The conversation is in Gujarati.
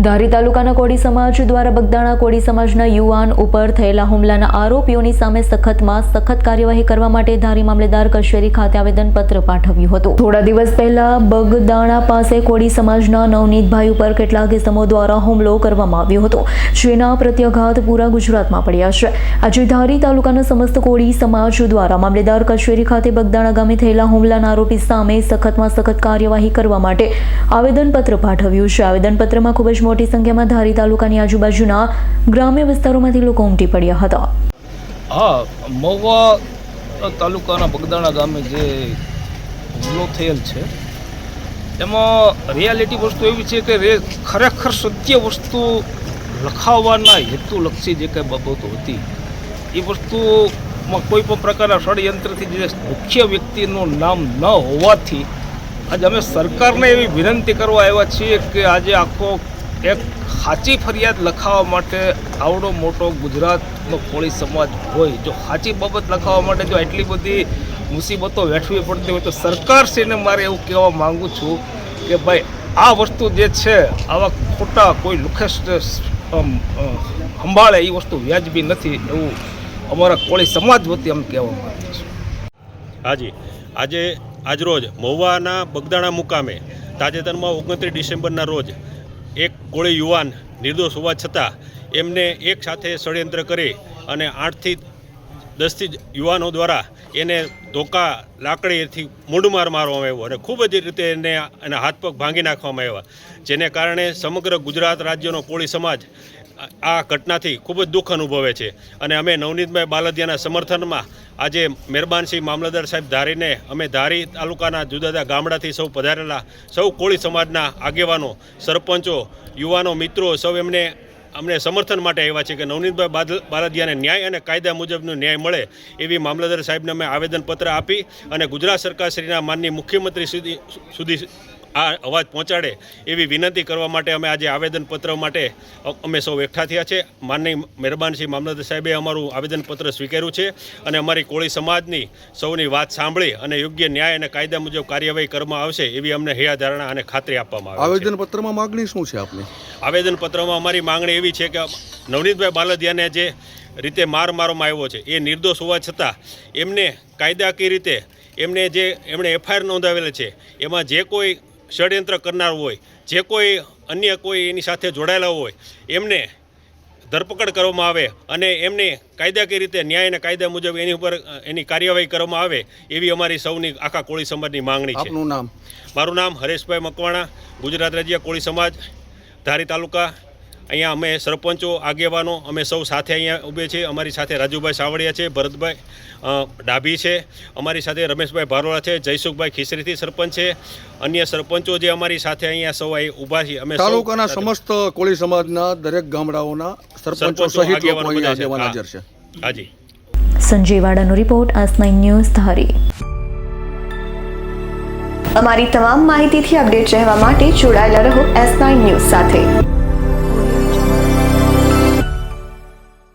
ધારી તાલુકાના કોળી સમાજ દ્વારા બગદાણા કોળી સમાજના યુવાન ઉપર થયેલા હુમલાના આરોપીઓની સામે સખતમાં સખત કાર્યવાહી કરવા માટે ધારી મામલેદાર કચેરી ખાતે આવેદનપત્ર પાઠવ્યું હતું। થોડા દિવસ પહેલા બગદાણા પાસે કોળી સમાજના નવનીતભાઈ ઉપર કેટલાક ઇસમો દ્વારા હુમલો કરવામાં આવ્યો હતો, જેના પ્રત્યાઘાત પૂરા ગુજરાતમાં પડ્યા છે। આજે ધારી તાલુકાના સમસ્ત કોળી સમાજ દ્વારા મામલેદાર કચેરી ખાતે બગદાણા ગામે થયેલા હુમલાના આરોપી સામે સખતમાં સખત કાર્યવાહી કરવા માટે આવેદનપત્ર પાઠવ્યું છે। આવેદનપત્રમાં ખૂબ જ મોટી સંખ્યામાં ધારી તાલુકાની આજુબાજુના ગ્રામ્ય વિસ્તારોમાંથી લોકો ઉમટી પડ્યા હતા। મહુવા તાલુકાના બગદાણા ગામે જે હુમલો થયેલ છે એમાં રિયાલિટી વસ્તુ એવી છે કે ખરેખર સત્ય વસ્તુ લખાવવાના હેતુલક્ષી જે કંઈ બાબતો હતી એ વસ્તુમાં કોઈ પણ પ્રકારના ષડયંત્રથી જે મુખ્ય વ્યક્તિનું નામ ન હોવાથી આજે અમે સરકારને એવી વિનંતી કરવા આવ્યા છીએ કે આજે આખો એક સાચી ફરિયાદ લખાવવા માટે આવડો મોટો ગુજરાતનો કોળી સમાજ હોય, જો સાચી બાબત લખાવવા માટે જો આટલી બધી મુસીબતો વેઠવી પડતી હોય તો સરકારશ્રીને મારે એવું કહેવા માગું છું કે ભાઈ આ વસ્તુ જે છે આવા ખોટા કોઈ લુખેશ સંભાળે એ વસ્તુ વ્યાજબી નથી એવું અમારા કોળી સમાજ વતી અમે કહેવા માંગીએ છીએ। હાજી, આજરોજ મહુવાના બગદાણા મુકામે તાજેતરમાં 29 ડિસેમ્બરના રોજ એક કોળી યુવાન નિર્દોષ હોવા છતાં એમને એક સાથે ષડયંત્ર કરી અને 8થી 10 યુવાનો દ્વારા એને ધોકા લાકડીથી મૂંઢમાર મારવામાં આવ્યો અને ખૂબ જ રીતે એના હાથ પગ ભાંગી નાખવામાં આવ્યા, જેને કારણે સમગ્ર ગુજરાત રાજ્યનો કોળી સમાજ આ ઘટનાથી ખૂબ જ દુઃખ અનુભવે છે। અને અમે નવનીતભાઈ બાલદિયાના સમર્થનમાં આજે મહેરબાનસિંહ મામલતદાર સાહેબ ધારીને અમે ધારી તાલુકાના જુદા જુદા ગામડાથી સૌ પધારેલા સૌ કોળી સમાજના આગેવાનો, સરપંચો, યુવાનો, મિત્રો સૌ અમને સમર્થન માટે આવ્યા છે કે નવનીતભાઈ બાલદિયાને ન્યાય અને કાયદા મુજબનો ન્યાય મળે એવી મામલતદાર સાહેબને અમે આવેદનપત્ર આપી અને ગુજરાત સરકારશ્રીના માનનીય મુખ્યમંત્રી સુધી આ અવાજ પહોંચાડે એવી વિનંતી કરવા માટે અમે આજે આવેદનપત્ર માટે અમે સૌ એકઠા થયા છે। માનનીય મહેરબાનસિંહ મામલતદાર સાહેબે અમારું આવેદનપત્ર સ્વીકાર્યું છે અને અમારી કોળી સમાજની સૌની વાત સાંભળી અને યોગ્ય ન્યાય અને કાયદા મુજબ કાર્યવાહી કરવામાં આવશે એવી અમને હૈયાધારણા અને ખાતરી આપવામાં આવે છે। આવેદનપત્રમાં માગણી શું છે આપની? આવેદનપત્રમાં અમારી માંગણી એવી છે કે નવનીતભાઈ બાલદિયાને જે રીતે મારવામાં આવ્યો છે એ નિર્દોષ હોવા છતાં એમને કાયદાકીય રીતે એમણે એફઆઈઆર નોંધાવેલ છે, એમાં જે કોઈ ષડયંત્ર કરનાર હોય, જે કોઈ અન્ય કોઈ એની સાથે જોડાયેલા હોય એમને ધરપકડ કરવામાં આવે અને એમને કાયદાકીય રીતે ન્યાય અને કાયદા મુજબ એની ઉપર એની કાર્યવાહી કરવામાં આવે એવી અમારી સૌની આખા કોળી સમાજની માંગણી છે। આપનું નામ? મારું નામ હરેશભાઈ મકવાણા, ગુજરાત રાજ્ય કોળી સમાજ ધારી તાલુકા। અહીંયા અમે સરપંચો, આગેવાનો અમે સૌ સાથે અહીંયા ઊભે છીએ। અમારી સાથે રાજુભાઈ સાવડિયા છે, ભરતભાઈ ડાભી છે, અમારી સાથે રમેશભાઈ ભારોળા છે, જયસુખભાઈ ખીસરીથી સરપંચ છે, અન્ય સરપંચો જે અમારી સાથે અહીંયા સૌ ઊભા છીએ। અમે તાલુકાના સમસ્ત કોળી સમાજના દરેક ગામડાઓના સરપંચો સહિત લોકો અહીંયા હાજર છે। હાજી। સંજય વાડાનો રિપોર્ટ, S9 ન્યૂઝ ધારી। અમારી તમામ માહિતીથી અપડેટ રહેવા માટે જોડાયેલા રહો S9 ન્યૂઝ સાથે।